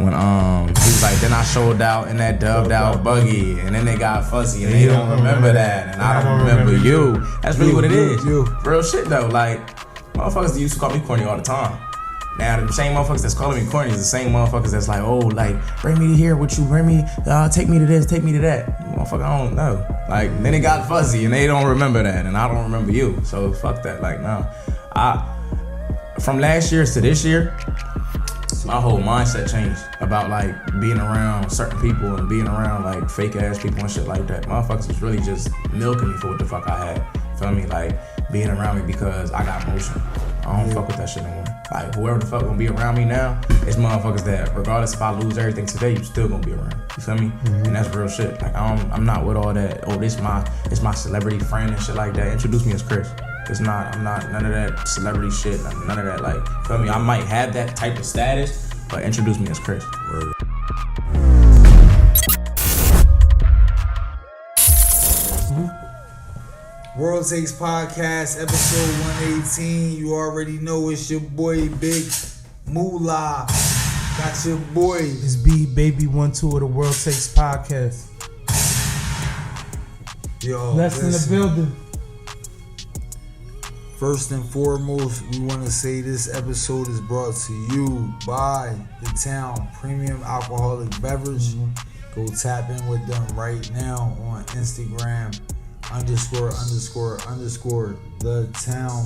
When he was like, then I showed out in that dubbed out buggy, and then they got fuzzy, and they don't remember that, and I don't remember you. That's really what it is. Real shit though. Like motherfuckers used to call me corny all the time. Now the same motherfuckers that's calling me corny is the same motherfuckers that's like, oh, like bring me here with you, bring me, take me to this, take me to that. Motherfucker, I don't know. Like then it got fuzzy, and they don't remember that, and I don't remember you. So fuck that. Like no, from last year to this year, my whole mindset changed about like being around certain people and being around like fake ass people and shit like that. Motherfuckers was really just milking me for what the fuck I had. Feel me? Like being around me because I got motion. I don't fuck with that shit no more. Like whoever the fuck gonna be around me now, it's motherfuckers that regardless if I lose everything today, you still gonna be around. You feel me? And that's real shit. Like I'm not with all that. Oh, this my celebrity friend and shit like that. Introduce me as Chris. I'm not none of that celebrity shit, none of that, like, feel me? I might have that type of status, but introduce me as Chris. Word. World Takes Podcast, episode 118. You already know it's your boy, Big Moolah. Got your boy. It's B Baby 1-2 of the World Takes Podcast. Yo, Less in the building. First and foremost, we want to say this episode is brought to you by The Town Premium Alcoholic Beverage. Go tap in with them right now on Instagram ___ The Town.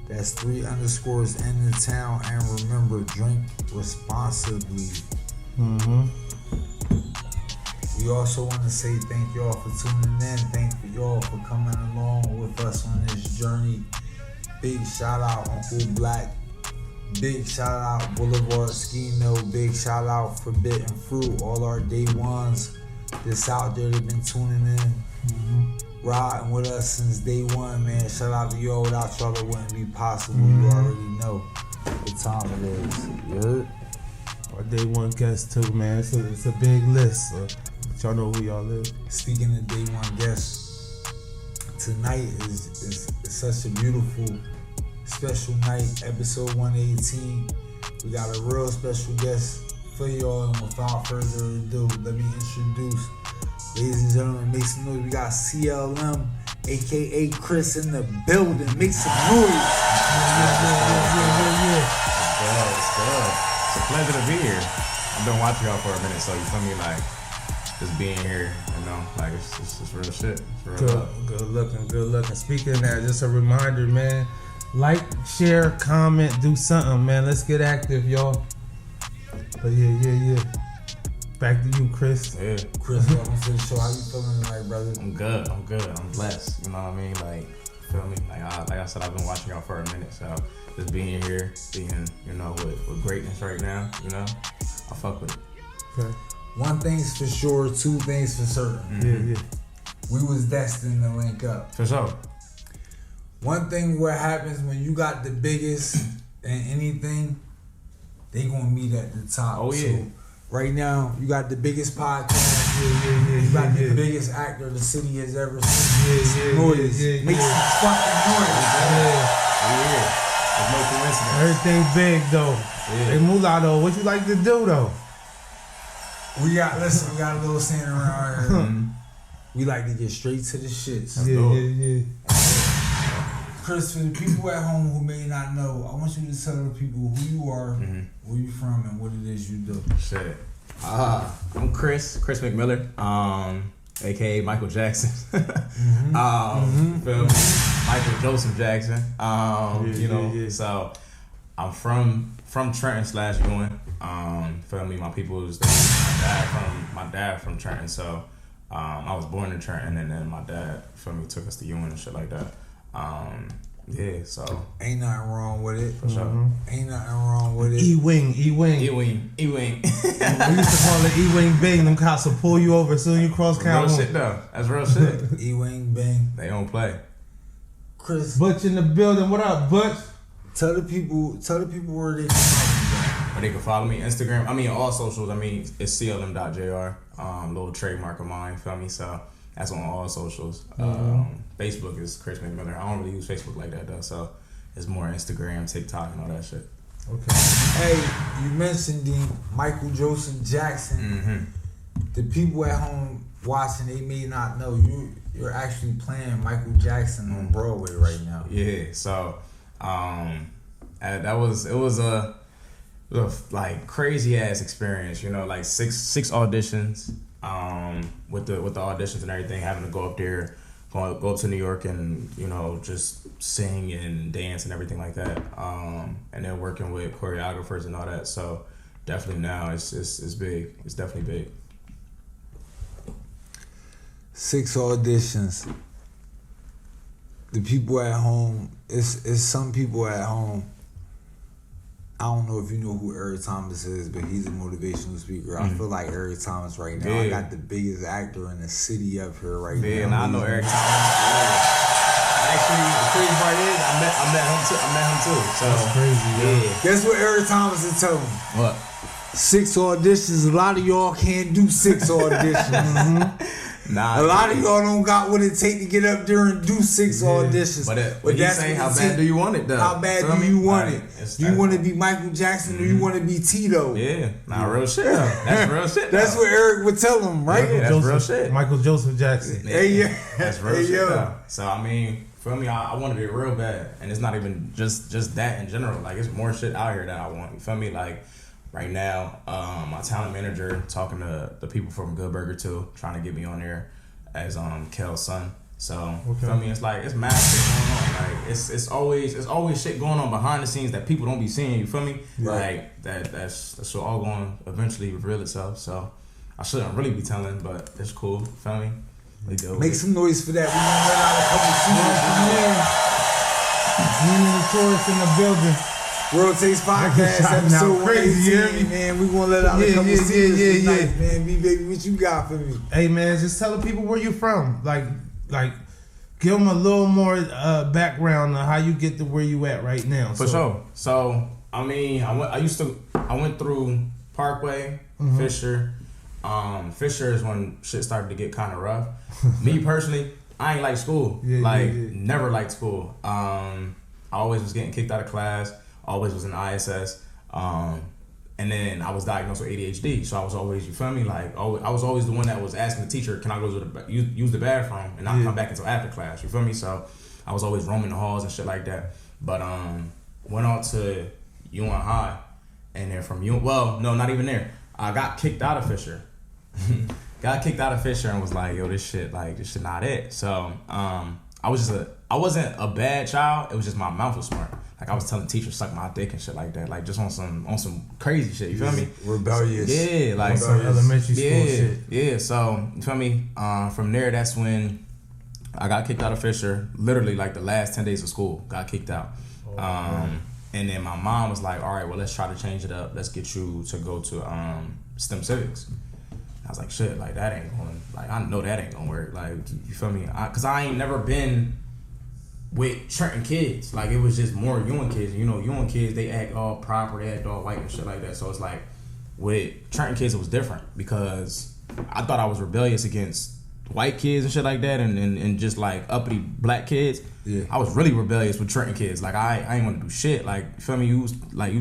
That's 3 underscores in The Town. And remember, drink responsibly. We also want to say thank y'all for tuning in. Thank y'all for coming along with us on this journey. Big shout out Uncle Black. Big shout out Boulevard Ski Mill. Big shout out Forbidden Fruit. All our day ones that's out there, they've been tuning in. Riding with us since day one, man. Shout out to y'all. Without y'all, it wouldn't be possible. You already know what time it is. You heard? Our day one guest too, man. It's a big list. So y'all know who y'all is. Speaking of day one guests, tonight is such a beautiful, special night. Episode 118. We got a real special guest for y'all, and without further ado, let me introduce, ladies and gentlemen, make some noise. We got CLM, aka Chris, in the building. Make some noise. It's a pleasure to be here. I've been watching y'all for a minute, so you feel me, like just being here, you know, like it's real shit. It's real Good looking. Speaking of that, just a reminder, man. Like, share, comment, do something, man. Let's get active, y'all. But yeah. Back to you, Chris. Yeah. Chris, welcome to the show. How you feeling tonight, brother? I'm good. I'm blessed. You know what I mean? Like, feel me? Like I said, I've been watching y'all for a minute, so just being here, being, you know, with greatness right now, you know, I fuck with it. Okay. One thing's for sure, two things for certain. Yeah. We was destined to link up. For sure. One thing what happens when you got the biggest in anything, they gonna meet at the top. Oh yeah. So right now, you got the biggest podcast. You got the biggest actor the city has ever seen. Noise. Make some fucking noise. Yeah. There's no coincidence. Everything big though. Yeah. Hey Moolah though, what you like to do though? We got a little saying around here. We like to get straight to the shits. Yeah. Chris, for the people at home who may not know, I want you to tell the people who you are, where you from, and what it is you do. Shit. I'm Chris Mcmiller, aka Michael Jackson. Feel me? Michael Joseph Jackson. So I'm from Trenton / Ewing. Feel me? My people is my dad from Trenton, so I was born in Trenton, and then my dad, feel me, took us to Ewing and shit like that. So ain't nothing wrong with it. For sure. Ain't nothing wrong with it. E-wing. E-wing. We used to call it E-wing bang. Them cops will pull you over as soon as you cross county. Real shit though. That's real shit. E-wing bang. They don't play. Chris, Butch in the building. What up, Butch? Tell the people where they can find Or they can follow me Instagram. I mean all socials. I mean it's clm.jr. Little trademark of mine. Feel me? So that's on all socials. Facebook is Chris Mcmiller. I don't really use Facebook like that though, so it's more Instagram, TikTok, and all that shit. Okay. Hey, you mentioned the Michael Joseph Jackson. Mm-hmm. The people at home watching, they may not know you're actually playing Michael Jackson on Broadway right now. Yeah, so it was a like crazy ass experience, you know, like six auditions, with the auditions and everything, having to go up there, go up to New York and, you know, just sing and dance and everything like that, and then working with choreographers and all that. So definitely now it's big. It's definitely big. 6 auditions. The people at home, it's some people at home. I don't know if you know who Eric Thomas is, but he's a motivational speaker. I feel like Eric Thomas right now. Yeah. I got the biggest actor in the city up here right now. Yeah, and I know Eric Thomas. Actually, the crazy part is I met him too. So That's crazy, yeah. Guess what Eric Thomas is telling me? What? 6 auditions. A lot of y'all can't do 6 auditions. Nah, A lot of y'all don't got what it take to get up there and do 6 auditions. But he's saying, how bad do you want it though? How bad do you want it? Do you want to be Michael Jackson or you want to be Tito? Yeah, real shit. That's real shit. That's what Eric would tell him, right? Yeah, that's real shit. Michael Joseph Jackson. Hey, yeah. That's real Hey, shit yo. though. So I mean, feel me? I wanted it real bad, and it's not even just that in general. Like, it's more shit out here that I want. You feel me? Like right now, my talent manager talking to the people from Good Burger 2, trying to get me on there as Kel's son. So feel me? It's like, it's mad shit going on. Like it's always shit going on behind the scenes that people don't be seeing. You feel me? Right. Like that's all going to eventually reveal itself. So I shouldn't really be telling, but it's cool. Feel me? We go. Make some noise for that. We gonna let out a couple secrets. Nina the tourist in the building. World Taste Podcast Shouting out episode crazy, 118, man. We gonna let out a couple secrets tonight, man. Me baby, what you got for me? Hey man, just tell the people where you from. Like give them a little more background on how you get to where you at right now. For sure. So I mean, I went through Parkway, Fisher. Fisher is when shit started to get kind of rough. Me personally, I ain't like school. Never liked school. I always was getting kicked out of class. Always was in ISS. And then I was diagnosed with ADHD. So I was always, you feel me? Like, I was always the one that was asking the teacher, can I go to use the bathroom and not come back until after class? You feel me? So I was always roaming the halls and shit like that. But went on to UN High. And then from not even there. I got kicked out of Fisher. Got kicked out of Fisher and was like, yo, this shit not it. So I wasn't a bad child. It was just my mouth was smart. Like, I was telling teachers suck my dick and shit like that. Like, just on some crazy shit. You feel me? Rebellious. Yeah, like some elementary school shit. Yeah. So you feel me? From there, that's when I got kicked out of Fisher. Literally, like the last 10 days of school, got kicked out. And then my mom was like, all right, well, let's try to change it up. Let's get you to go to STEM Civics. I was like, shit, like that ain't going. Like, I know that ain't gonna work. Like, you feel me? Cause I ain't never been with Trenton kids. Like, it was just more UN kids. You know, UN kids, they act all proper, they act all white and shit like that. So it's like, with Trenton kids, it was different because I thought I was rebellious against white kids and shit like that, and just like uppity black kids. Yeah. I was really rebellious with Trenton kids. Like, I ain't want to do shit. Like, you feel me? You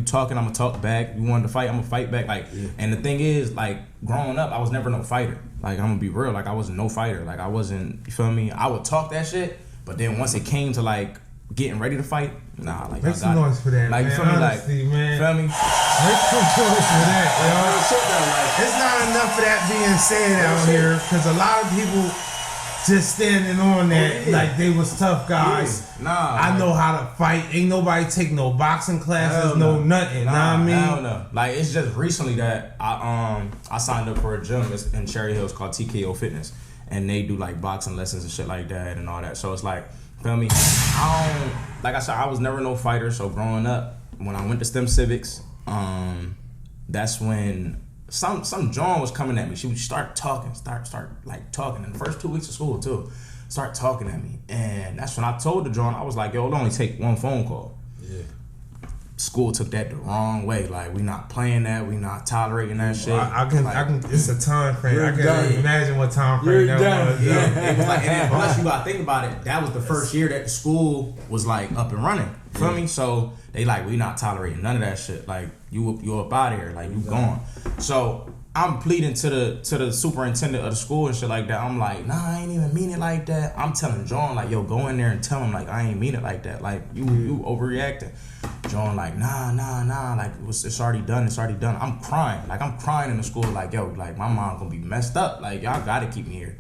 talking, I'm gonna talk back. You wanted to fight, I'm gonna fight back. Like, and the thing is, like, growing up, I was never no fighter. Like, I'm gonna be real. Like, I wasn't no fighter. Like, I wasn't. You feel me? I would talk that shit, but then once it came to like getting ready to fight, nah. Like, make some noise for that, like, man. You feel me? Honestly, like, man. Feel me? Make some noise for that, yo. Shit though, like, It's not enough of that being said out here, because a lot of people just standing on that like they was tough guys. Nah, I know how to fight. Ain't nobody take no boxing classes, no nothing. Know what I mean? Hell no. Like, it's just recently that I signed up for a gym in Cherry Hills called TKO Fitness, and they do like boxing lessons and shit like that and all that. So it's like, feel me? Like I said, I was never no fighter. So growing up, when I went to STEM Civics, that's when some John was coming at me. She would start talking in the first 2 weeks of school too. Start talking at me, and that's when I told the John, I was like, yo, it'll only take one phone call. Yeah. School took that the wrong way. Like, we not playing that, we not tolerating that shit. I can. It's a time frame. I can't imagine what time frame You're that was. Yeah, it was like, and then plus you gotta think about it. That was the first year that the school was like up and running. Feel me? So they like, we not tolerating none of that shit. Like you up out of here. Like you gone. So I'm pleading to the superintendent of the school and shit like that. I'm like, nah, I ain't even mean it like that. I'm telling John, like, yo, go in there and tell him, like, I ain't mean it like that. Like, you overreacting. John, like, nah. Like, it's already done. I'm crying. Like, I'm crying in the school. Like, yo, like, my mom gonna be messed up. Like, y'all gotta keep me here.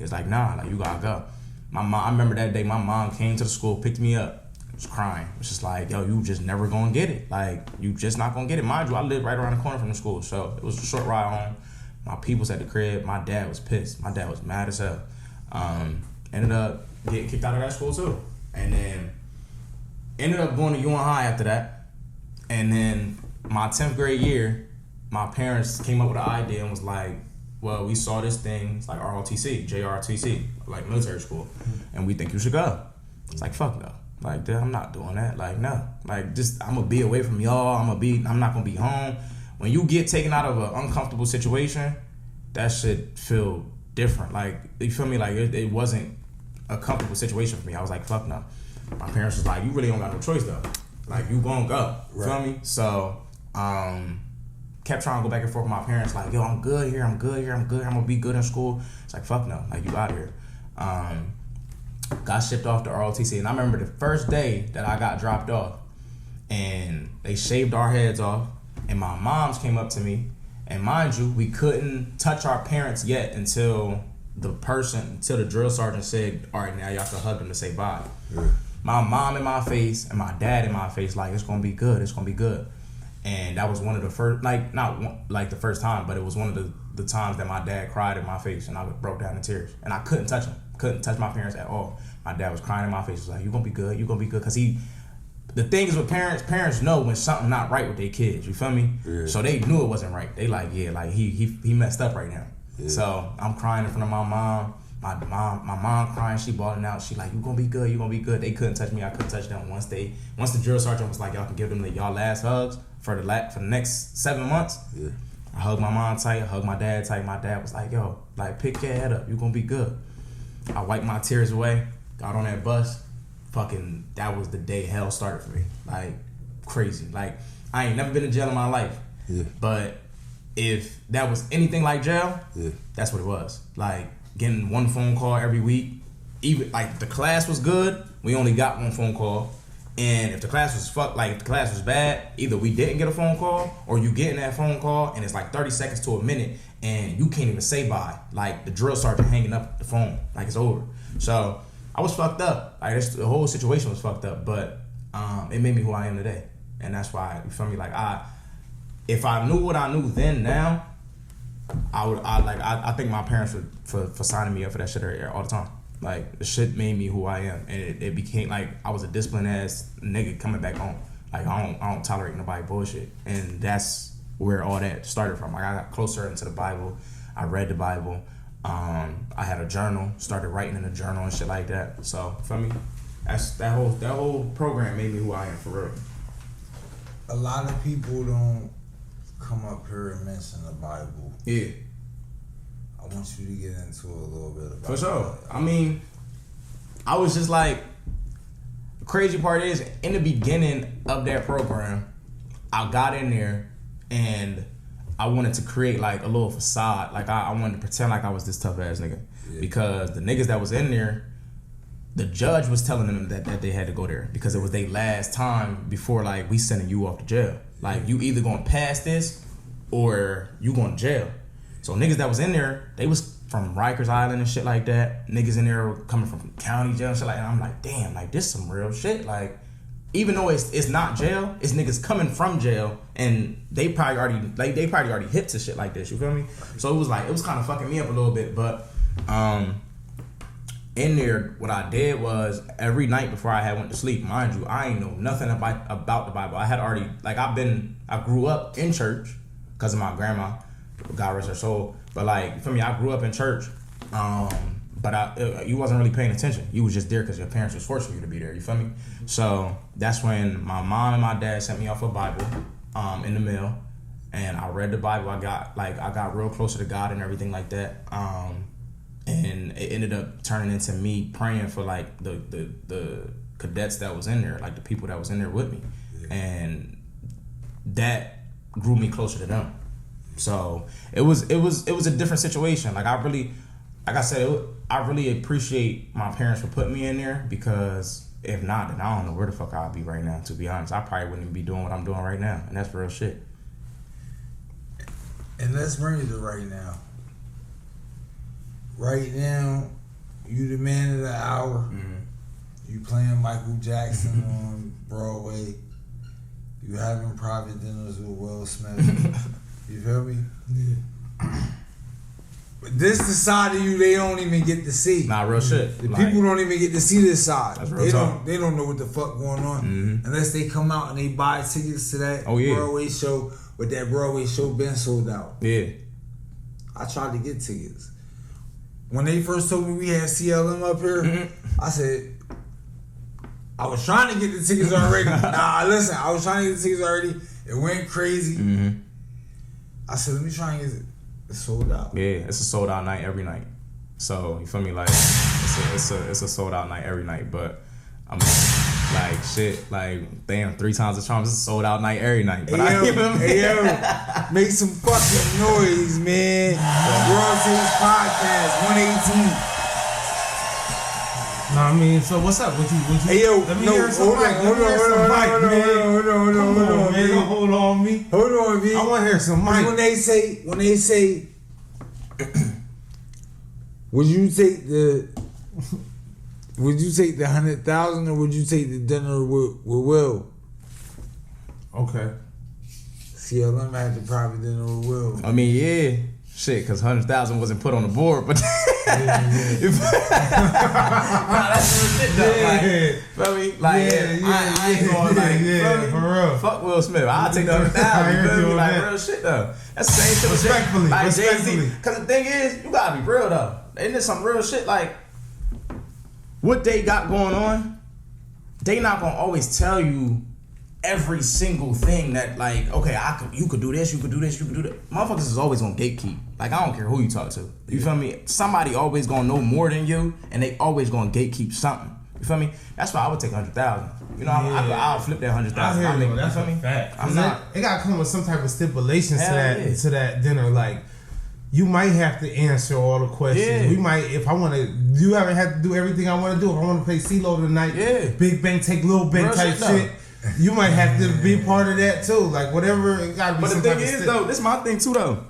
It's like, nah, like, you gotta go. My mom, I remember that day, my mom came to the school, picked me up. Was crying. It's just like, yo, you just never gonna get it. Like, you just not gonna get it. Mind you, I live right around the corner from the school, so it was a short ride home. My people's at the crib. My dad was pissed. My dad was mad as hell. Ended up getting kicked out of that school too. And then ended up going to UN High after that. And then my 10th grade year, my parents came up with an idea and was like, well, we saw this thing, it's like JROTC, like military school, and we think you should go. It's like, fuck no. Like, dude, I'm not doing that. Like, no. Like, just, I'm gonna be away from y'all. I'm not gonna be home. When you get taken out of an uncomfortable situation, that shit feel different. Like, you feel me? Like, it wasn't a comfortable situation for me. I was like, fuck no. My parents was like, you really don't got no choice though. Like, you gonna go. Right. Feel me? So, kept trying to go back and forth with my parents. Like, yo, I'm good here. I'm gonna be good in school. It's like, fuck no. Like, you out here. Got shipped off to ROTC, and I remember the first day that I got dropped off, and they shaved our heads off, and my moms came up to me, and mind you, we couldn't touch our parents yet until the drill sergeant said, all right, now y'all can hug them to say bye. Yeah. My mom in my face and my dad in my face, like, it's gonna be good, and that was one of the first, like, not one, like the first time, but it was one of the times that my dad cried in my face, and I broke down in tears, and I couldn't touch him. Couldn't touch my parents at all. My dad was crying in my face. He was like, you gonna be good, because the thing is with parents know when something not right with their kids, you feel me? Yeah. So they knew it wasn't right. They like, yeah, like he messed up right now. Yeah. So I'm crying in front of my mom. My mom crying, she bawling out. She like, you gonna be good. They couldn't touch me, I couldn't touch them. Once the drill sergeant was like, y'all can give them y'all last hugs for the next 7 months. Yeah. I hugged my mom tight, I hugged my dad tight. My dad was like, yo, like, pick your head up, you gonna be good. I wiped my tears away, got on that bus. Fucking, that was the day hell started for me. Like, crazy. Like, I ain't never been in jail in my life. Yeah. But if that was anything like jail, that's what it was. Like, getting one phone call every week. Even, like, the class was good, we only got one phone call. And if the class was if the class was bad, either we didn't get a phone call, or you get in that phone call and it's like 30 seconds to a minute and you can't even say bye. Like, the drill sergeant hanging up the phone, like it's over. So I was fucked up. Like, the whole situation was fucked up, but it made me who I am today. And that's why, you feel me? Like, if I knew what I knew then now, I think my parents would for signing me up for that shit all the time. Like, the shit made me who I am, and it became like I was a disciplined ass nigga coming back home. Like, I don't tolerate nobody bullshit, and that's where all that started from. Like, I got closer into the Bible. I read the Bible. I had a journal, started writing in a journal and shit like that. So for me, that whole program made me who I am for real. A lot of people don't come up here and mention the Bible. Yeah. I want you to get into a little bit about for sure. That. I mean, I was just like, the crazy part is, in the beginning of that program, I got in there and I wanted to create like a little facade. Like, I wanted to pretend like I was this tough ass nigga. Yeah. Because the niggas that was in there, the judge was telling them that they had to go there because it was their last time before, like, we sending you off to jail. Like, you either gonna pass this or you going to jail. So niggas that was in there, they was from Rikers Island and shit like that. Niggas in there were coming from county jail and shit like that. And I'm like, damn, like, this some real shit. Like, even though it's not jail, it's niggas coming from jail and they probably already hit to shit like this, you feel me? So it was kind of fucking me up a little bit, but in there, what I did was, every night before I went to sleep, mind you, I ain't know nothing about the Bible. I had already, like, I grew up in church because of my grandma, God rest her soul. But, like, for me, I grew up in church, but you wasn't really paying attention. You was just there because your parents was forcing you to be there, you feel me? So that's when my mom and my dad sent me off a Bible in the mail, and I read the Bible. I got real closer to God and everything like that. And it ended up turning into me praying for, like, the cadets that was in there, like the people that was in there with me, and that grew me closer to them. So it was a different situation. Like I really appreciate my parents for putting me in there, because if not, then I don't know where the fuck I'd be right now. To be honest, I probably wouldn't even be doing what I'm doing right now, and that's real shit. And let's bring it to right now. Right now, you the man of the hour. Mm-hmm. You playing Michael Jackson on Broadway. You having private dinners with Will Smith. You feel me? Yeah. But this the side of you they don't even get to see. Nah, real shit. The people don't even get to see this side. That's real talk. They don't know what the fuck going on unless they come out and they buy tickets to that Broadway show. But that Broadway show been sold out. Yeah. I tried to get tickets. When they first told me we had CLM up here, I said, I was trying to get the tickets already. Listen, I was trying to get the tickets already. It went crazy. I said, let me try and get it. It's sold out. Yeah, it's a sold out night every night. So you feel me? Like it's a sold out night every night. But I'm like shit. Like damn, 3 times the charms. It's a sold out night every night. But hey yo, make some fucking noise, man. World Taste Podcast 118. No, I mean, so what's up? Would you? Hey yo, let me hear some mic. Hold on, me. Hold on, me. I want to hear some mic. When they say, would you take the 100,000 or would you take the dinner with Will? Okay. CLM had the private dinner with Will. I mean, yeah. Shit, because 100,000 wasn't put on the board, but nah, that's real shit though. Like, feel me? Like, I ain't going like, for real. Fuck Will Smith. I'll take the 100,000. You feel me? Like, real shit though. That's the same shit with respectfully. Like Jay-Z. Because the thing is, you gotta be real though. Ain't there some real shit? Like, what they got going on, they not gonna always tell you every single thing that like, okay, you could do this, you could do this, you could do that. Motherfuckers is always gonna gatekeep. Like, I don't care who you talk to. You feel me? Somebody always gonna know more than you, and they always gonna gatekeep something. You feel me? That's why I would take 100,000. You know, I'll flip that 100,000. That's a fact. I'm not. It gotta come with some type of stipulations to that dinner. Like, you might have to answer all the questions. Yeah. We might, if I want to, you haven't had to do everything I want to do. If I want to play CeeLo tonight, Big Bang take Little Bang type shit. You might have to be part of that too. Like, whatever, it gotta be. But the thing is, though, this is my thing too, though.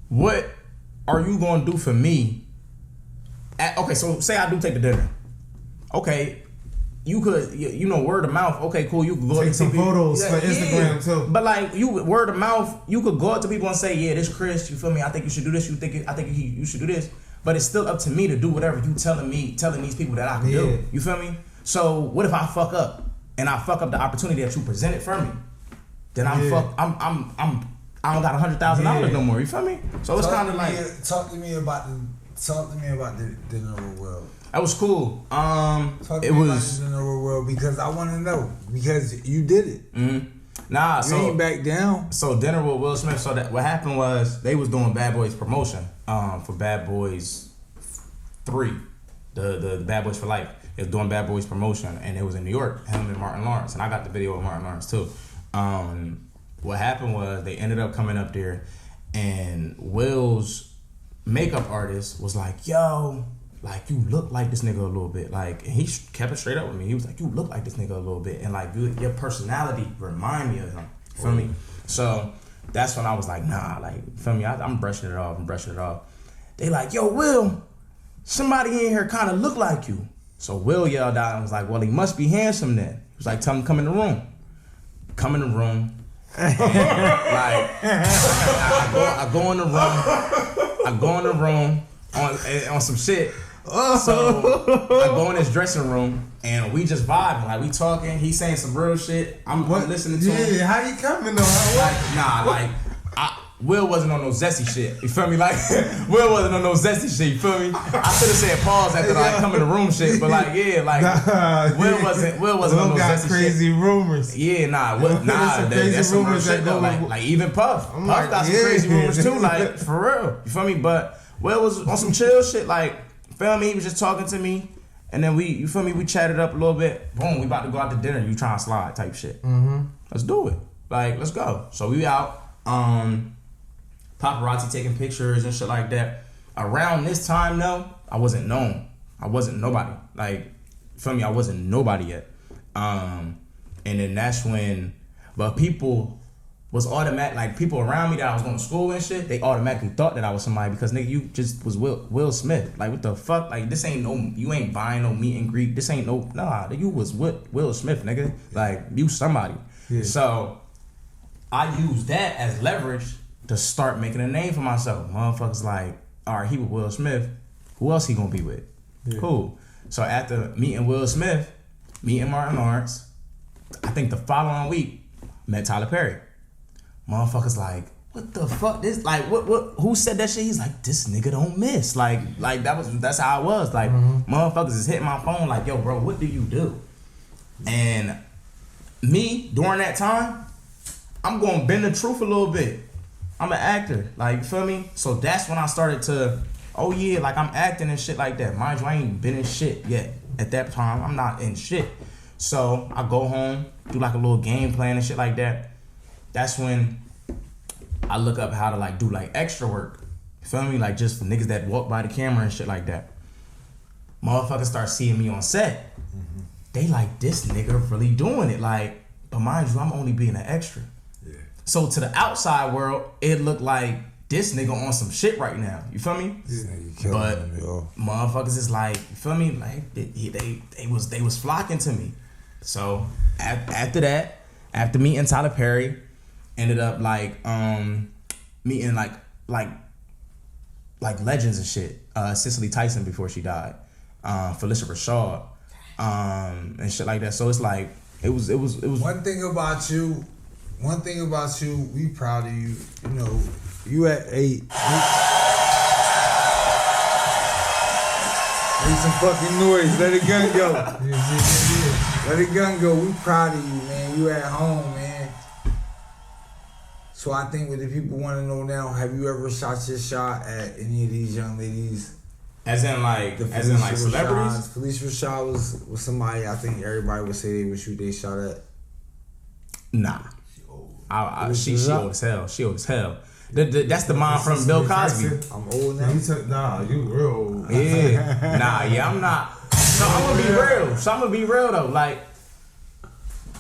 What are you gonna do for me? Okay, so say I do take the dinner. Okay, you could, you know, word of mouth. Okay, cool. You could go take some photos for Instagram too. But like, you word of mouth, you could go up to people and say, "Yeah, this Chris. You feel me? I think you should do this. I think you should do this." But it's still up to me to do whatever you telling these people that I can do. You feel me? So what if I fuck up? And I fuck up the opportunity that you presented for me, then I don't got $100,000 no more. You feel me? So it's kind of like talk to me about the dinner with Will. That was cool. Talk to me about the dinner with Will because I want to know because you did it. Nah, you ain't back down. So dinner with Will Smith. So that what happened was they was doing Bad Boys promotion for Bad Boys 3, the Bad Boys for Life. It was doing Bad Boys promotion, and it was in New York, him and Martin Lawrence, and I got the video of Martin Lawrence too. What happened was they ended up coming up there, and Will's makeup artist was like, "Yo, like you look like this nigga a little bit," like, and he kept it straight up with me. He was like, "You look like this nigga a little bit, and like your personality remind me of him." Feel me? So that's when I was like, "Nah, like, feel me? I'm brushing it off. They like, "Yo, Will, somebody in here kind of look like you." So Will yelled out and was like, "Well, he must be handsome then." He was like, "Tell him come in the room." Come in the room. Like, I go in the room on some shit. So I go in his dressing room and we just vibing, like we talking. He saying some real shit. I'm listening to him. Yeah, how you coming though? Will wasn't on no zesty shit. You feel me? Like, Will wasn't on no zesty shit. You feel me? I should have said pause after like come in the room shit, but like Will wasn't on no zesty crazy shit. Rumors. Yeah, that's some real shit though. Like even Puff got some crazy rumors too. Like for real. You feel me? But Will was on some chill shit. Like, feel me? He was just talking to me. And then you feel me? We chatted up a little bit. Boom, we about to go out to dinner. You trying to slide type shit. Let's do it. Like, let's go. So we out. Paparazzi taking pictures and shit like that. Around this time though, I wasn't known. I wasn't nobody. Like, feel me? I wasn't nobody yet. And then that's when, but people was automatic, like people around me that I was going to school and shit, they automatically thought that I was somebody because nigga, you just was Will Smith. Like, what the fuck? Like, this ain't no, you ain't buying no meet and greet. This ain't no, nah, you was Will Smith, nigga. Like, you somebody. Yeah. So I used that as leverage to start making a name for myself. Motherfuckers like, all right, he with Will Smith. Who else he gonna be with? Yeah. Cool. So after meeting Will Smith, meeting Martin Lawrence, I think the following week, met Tyler Perry. Motherfuckers like, what the fuck? This like what who said that shit? He's like, this nigga don't miss. Like that's how I was. Like motherfuckers is hitting my phone like, yo, bro, what do you do? And me, during that time, I'm gonna bend the truth a little bit. I'm an actor. Like, you feel me? So that's when I started to, oh yeah, like I'm acting and shit like that. Mind you, I ain't been in shit yet. At that time, I'm not in shit. So I go home, do like a little game plan and shit like that. That's when I look up how to like do like extra work. You feel me? Like just niggas that walk by the camera and shit like that. Motherfuckers start seeing me on set. They like, this nigga really doing it. Like, but mind you, I'm only being an extra. Yeah. So to the outside world, it looked like this nigga on some shit right now. You feel me? Yeah, but motherfuckers is like, you feel me? Like they was flocking to me. So after that, after meeting Tyler Perry, ended up like meeting like legends and shit. Cicely Tyson before she died, Felicia Rashad, and shit like that. So it's like it was. One thing about you, we proud of you. You know, you at 8. Make some fucking noise. Let the gun go. Let the gun go. We proud of you, man. You at home, man. So I think what the people want to know now, have you ever shot your shot at any of these young ladies? As in like celebrities? Felicia Rashad was somebody I think everybody would say they would shoot they shot at. Nah. She old as hell. She old as hell. That's the mom from Bill Cosby. I'm old now. You real old. Yeah. I'm not. So I'm gonna be real though. Like,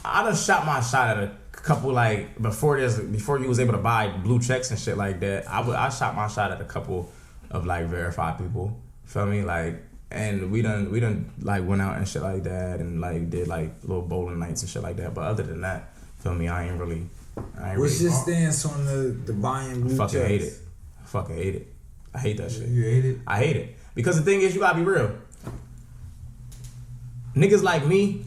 I done shot my shot at a couple, like, before you was able to buy blue checks and shit like that. I shot my shot at a couple of like verified people. Feel me? Like, and we done like went out and shit like that and like did like little bowling nights and shit like that. But other than that, feel me, I ain't really. What's your stance on the buying blue checks? I fucking hate it. I hate that shit. You hate it? I hate it. Because the thing is, you gotta be real. Niggas like me,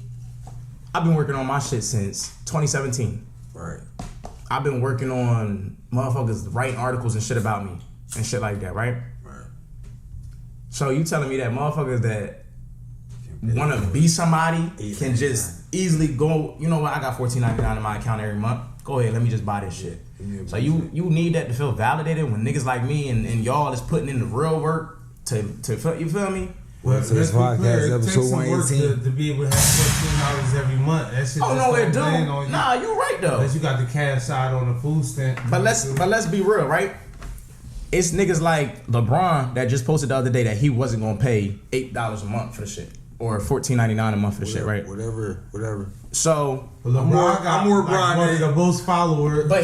I've been working on my shit since 2017. Right. I've been working on motherfuckers writing articles and shit about me and shit like that, right? Right. So you telling me that motherfuckers that wanna be somebody can just easily go, you know what, I got $14.99 in my account every month. Go ahead, let me just buy this shit. So you need that to feel validated when niggas like me and y'all is putting in the real work to you feel me? Well, so this podcast episode 118 to be able to have $14 every month. That shit. Oh no, it do. Nah, you right though. Unless you got the cash out on the food stamp. But let's be real, right? It's niggas like LeBron that just posted the other day that he wasn't gonna pay $8 a month for the shit. Or $14.99 a month for the shit, right? Whatever. So I'm more Bron than the most followers. But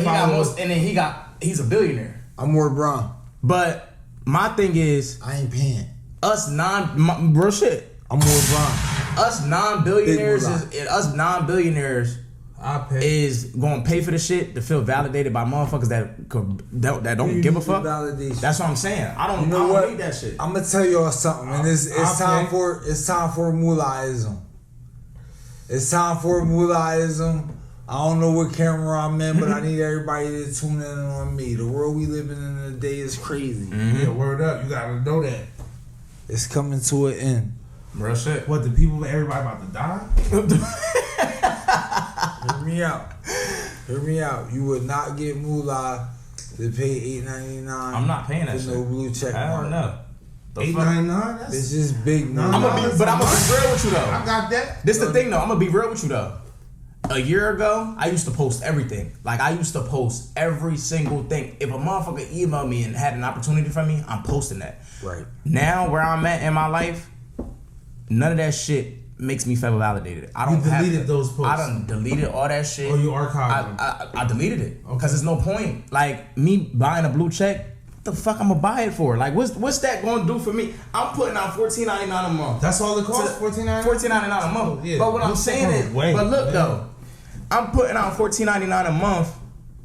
he's a billionaire. I'm more Bron. But my thing is, I ain't paying. Bro shit. I'm more Bron. Us non-billionaires I pay. is gonna pay for the shit to feel validated by motherfuckers that don't give a fuck. That's what I'm saying. I don't need that shit. I'm gonna tell y'all something, and it's time for Mullahism. It's time for Mullahism. I don't know what camera I'm in, but I need everybody to tune in on me. The world we living in today is crazy. Yeah, word up. You gotta know that. It's coming to an end. Real shit. What, everybody about to die? Hear me out. You would not get Mullah to pay $8.99. I'm not paying that shit. No blue check I mark. don't know. $8.99. It's just big. I'm gonna be real with you though. I got that. This the thing though. I'm gonna be real with you though. A year ago, I used to post everything. Like I used to post every single thing. If a motherfucker emailed me and had an opportunity for me, I'm posting that. Right. Now where I'm at in my life, none of that shit makes me feel validated. I don't. You deleted those posts. I done deleted all that shit. Or you archived them. I deleted it because there's no point. Like me buying a blue check. What the fuck I'm gonna buy it for? Like what's that gonna do for me? I'm putting out $14.99 a month. That's all it costs. $14.99. $14.99 a month. Yeah. But what I'm saying is, but look though, I'm putting out $14.99 a month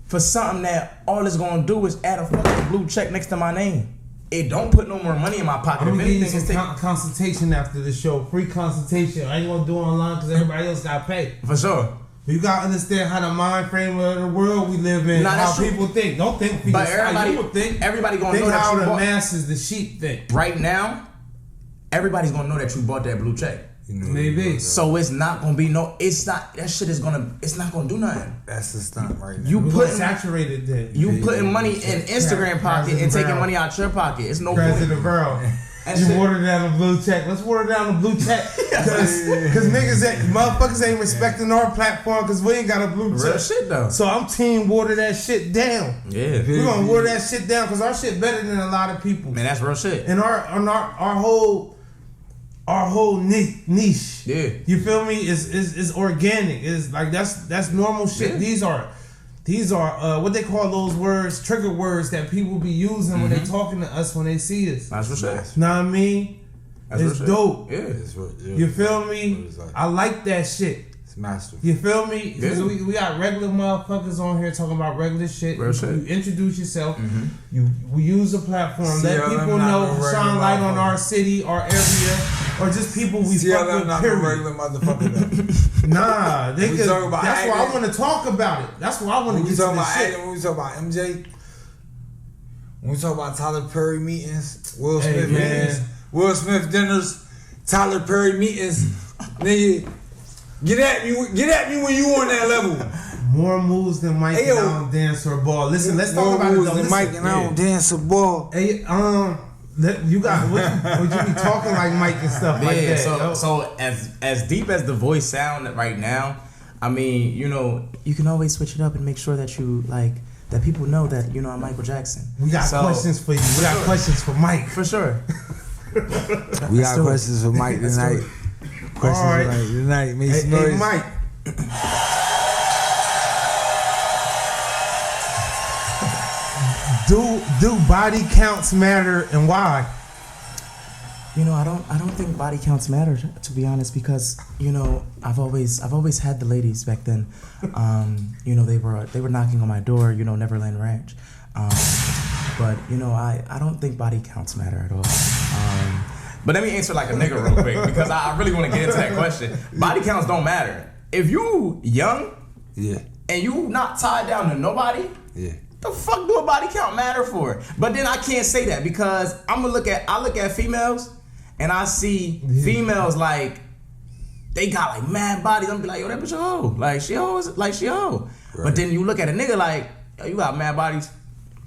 for something that all it's gonna do is add a fucking blue check next to my name. It don't put no more money in my pocket. I'm if gonna give you anything, some consultation after the show. Free consultation. I ain't gonna do it online because everybody else got paid. for sure. You gotta understand how the mind frame of the world we live in, how people think. Don't think for But yourself. How you would think. Everybody gonna Think know how that you the bought. masses, the sheep think. Right now, everybody's gonna know that you bought that blue check. Maybe. So it's not gonna be no. It's not. That shit is gonna. It's not gonna do nothing. That's the stunt right now. You We're putting saturated then. you putting money in Instagram pocket and taking money out your pocket. It's no point. President Burrow. That You shit- water down the blue check. Let's water down the blue check. Because motherfuckers ain't respecting our platform because we ain't got a blue Real check. shit though. So I'm team water that shit down. Yeah, We're gonna water that shit down because our shit better than a lot of people. man, that's real shit. And our whole niche. Yeah. You feel me? Is organic. Is like that's normal shit. Yeah. These are what they call those words, trigger words that people be using when they talking to us when they see us. That's real shit. Know what I mean? That's It's real shit. dope. Yeah. You feel me? I like that shit. It's masterful. You feel me? Because Yeah. we got regular motherfuckers on here talking about regular shit. Real shit. You introduce yourself. We use the platform. Let CLM people not know, no regular shine light on motherfucker. our city, our area, or just people we fuck CLM with, not no period. regular motherfucker. Nah, they We could, talking about that's why I acting. want to talk about it. That's why I want When to we get to talk this about shit. acting, when we talk about MJ, when we talk about Tyler Perry meetings, Will Hey, Smith man. meetings, Will Smith dinners, Tyler Perry meetings, nigga, get at me when you on that level. More moves than Mike Hey, yo. and I don't dance or ball. Listen, let's talk More about it moves though. than Listen. Mike and I don't dance a ball. Hey, you got would you be talking like Mike and stuff like Yeah, that? so as deep as the voice sound right now, I mean, you know, you can always switch it up and make sure that you like that people know that you know I'm Michael Jackson. We got questions for you. We got questions for Mike. For sure. We got questions for Mike tonight. Questions All right. for Mike tonight. Make Hey, some noise. hey, Mike. Do body counts matter and why? You know, I don't think body counts matter, to be honest, because you know I've always had the ladies back then. You know, they were knocking on my door. You know, Neverland Ranch. But you know, I don't think body counts matter at all. But let me answer like a nigga real quick because I really want to get into that question. Body counts don't matter. If you young, Yeah, and you not tied down to nobody, yeah. the fuck do a body count matter for? But then I can't say that because I look at females and I see females like they got like mad bodies. I'm be like, yo, that bitch a hoe. Like she hoes, like she a hoe. Right. But then you look at a nigga like, yo, you got mad bodies.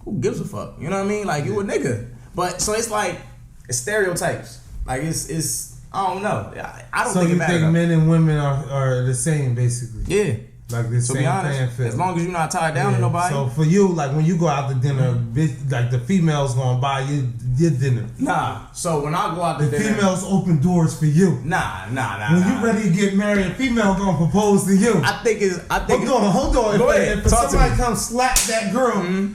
Who gives a fuck? You know what I mean? Like you a nigga. But so it's like it's stereotypes. Like it's I don't know. I don't So think it you matters. think men and women are the same basically? Yeah. Like the To same be honest, playing field. as long as you're not tied down to nobody. So for you, like when you go out to dinner, bitch, like the females gonna buy you your dinner. Nah. So when I go out to The dinner, females open doors for you. Nah. When you ready to get married, a female gonna propose to you. I think Hold on. Go ahead. If Talk to somebody me. come slap that girl,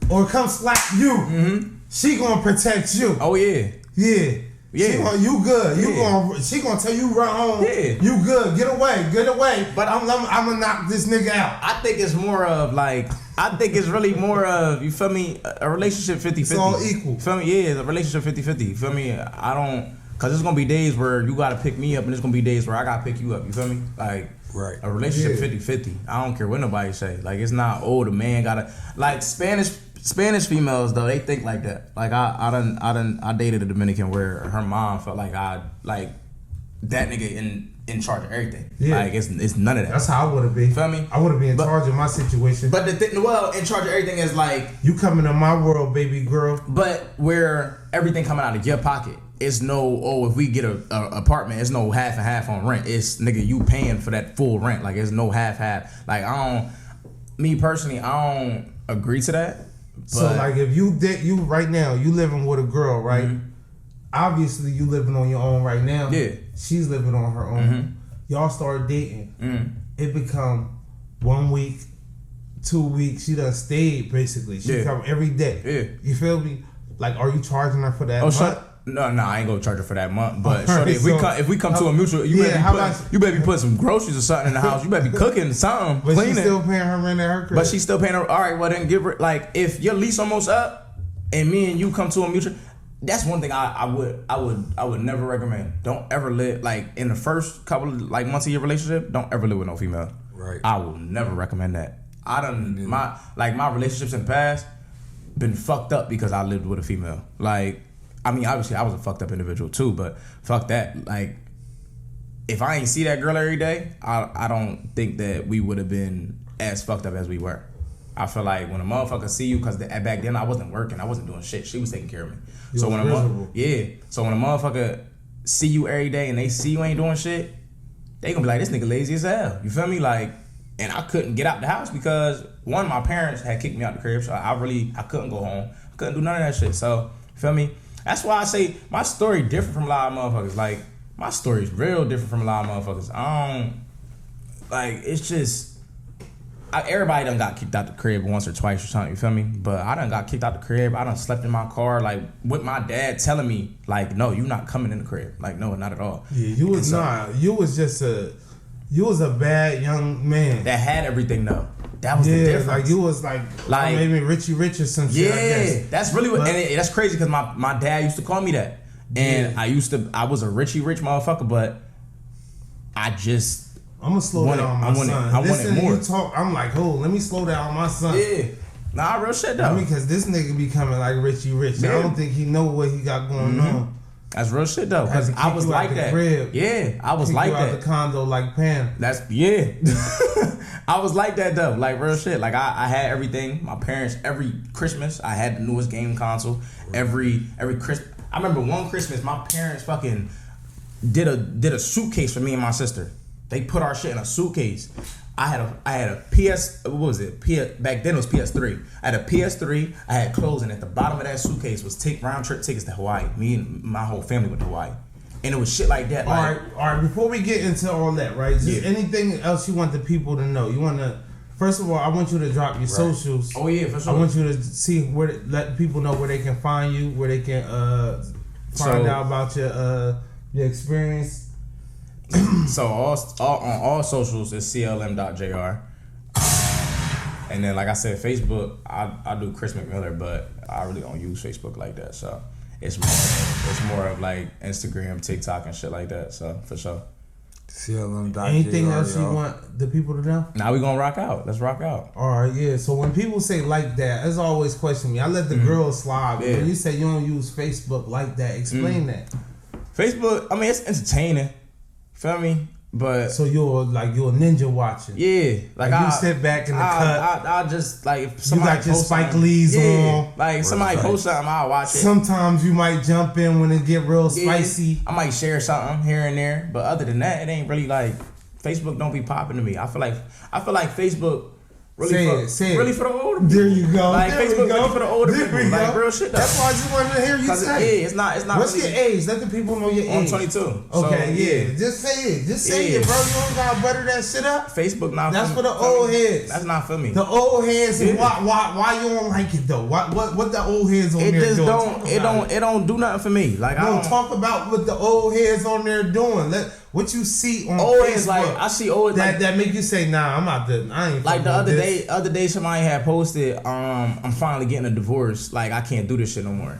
or come slap you, she gonna protect you. Oh yeah. Yeah. Yeah. You good. Yeah. She gonna tell you run home. Yeah. You good. Get away. But I'm gonna knock this nigga out. I think it's more of like it's really more of, you feel me, a relationship 50-50. It's all equal. Feel me? Yeah, it's a relationship 50-50. You feel me? I don't, cause there's gonna be days where you gotta pick me up and there's gonna be days where I gotta pick you up. You feel me? Like Right. a relationship Yeah. 50-50. I don't care what nobody say. Like it's not, oh, the man gotta, like Spanish females though, they think like that. Like I dated a Dominican where her mom felt like that nigga, and in charge of everything. Yeah. Like it's none of that. That's how I would have been. Feel me? I would have been in charge of my situation. But the thing, in charge of everything is like you come into my world, baby girl. But where everything coming out of your pocket. It's no, if we get a apartment, it's no half and half on rent. It's nigga, you paying for that full rent. Like it's no half. Like me personally, I don't agree to that. But so like if you right now, you living with a girl, right? Mm-hmm. Obviously you living on your own right now. Yeah. She's living on her own. Mm-hmm. Y'all start dating. Mm-hmm. It become 1 week, 2 weeks. She done stayed basically. She come every day. Yeah. You feel me? Like, are you charging her for that month? No, I ain't gonna charge her for that month. But shorty, if we come to a mutual, you better be putting some groceries or something in the house. You better be cooking something, but cleaning. She's still paying her rent at her crib. But she's still paying her. All right, well then give her like if your lease almost up, and me and you come to a mutual. That's one thing I would never recommend. Don't ever live like in the first couple of like months of your relationship. Don't ever live with no female. Right. I will never recommend that. My relationships in the past been fucked up because I lived with a female. Like. I mean, obviously, I was a fucked up individual too, but fuck that. Like, if I ain't see that girl every day, I don't think that we would have been as fucked up as we were. I feel like when a motherfucker see you, because back then I wasn't working, I wasn't doing shit. She was taking care of me. So when a motherfucker see you every day and they see you ain't doing shit, they gonna be like, this nigga lazy as hell. You feel me? Like, and I couldn't get out the house because one, my parents had kicked me out the crib, so I couldn't go home. I couldn't do none of that shit. So, you feel me? That's why I say my story different from a lot of motherfuckers. Like, my story is real different from a lot of motherfuckers. It's just, everybody done got kicked out the crib once or twice or something, you feel me? But I done got kicked out the crib. I done slept in my car, like, with my dad telling me, like, no, you not coming in the crib. Like, no, not at all. Yeah, you was not. You was just a bad young man. That had everything, though. That was the difference. Like you was like maybe Richie Rich or some shit. Yeah, that's really what. And that's crazy because my dad used to call me that, and I was a Richie Rich motherfucker, but I'm gonna slow down on my son. I wanted more. You talk, I'm like, let me slow down on my son. Yeah, nah, real shit though. Because this nigga be coming like Richie Rich. Yeah. I don't think he know what he got going on. That's real shit though, because I was like that. Crib, yeah, I was like that. Out the condo like Pam. I was like that though, like real shit. Like I had everything. My parents, every Christmas, I had the newest game console. Every Christmas, I remember one Christmas, my parents fucking did a suitcase for me and my sister. They put our shit in a suitcase. I had a PS. What was it? Back then it was PS3. I had a PS3. I had clothes, and at the bottom of that suitcase was round trip tickets to Hawaii. Me and my whole family went to Hawaii, and it was shit like that. All right. Before we get into all that, right? Just anything else you want the people to know? You want to? First of all, I want you to drop your socials. Oh yeah, for sure. I want you to see let people know where they can find you, where they can find out about your experience. So on all socials is clm.jr. And then like I said, Facebook, I do Chris Mcmiller, but I really don't use Facebook like that. So it's more of like Instagram, TikTok, and shit like that. So for sure. clm.jr. Anything else you want the people to know? Now we gonna rock out. Let's rock out. All right, yeah. So when people say like that, it's always question me. I let the girls slide. But when you say you don't use Facebook like that, explain that. Facebook, I mean, it's entertaining. Feel me? But so you're ninja watching. Yeah, like you sit back in the cut. I just like if somebody you got your Spike Lee's on. Like if somebody post something, I'll watch it. Sometimes you might jump in when it get real spicy. I might share something here and there, but other than that, it ain't really like Facebook don't be popping to me. I feel like Facebook. Really for the older people. There you go. Like there Facebook really for the older people. Like real shit though. That's why I just wanted to hear you say. It's not. What's really, your age? Let the people know your age. I'm 22. Okay, yeah. Just say it. Just say it, bro. You don't gotta butter that shit up. Facebook not. That's for the old heads. That's not for me. The old heads. And why you don't like it though? What the old heads on there doing? It don't do nothing for me. Like I don't talk about what the old heads on there doing. What you see on Facebook, like I see old that make you say, nah, I'm out there. I ain't like the other day somebody had posted, I'm finally getting a divorce. Like I can't do this shit no more.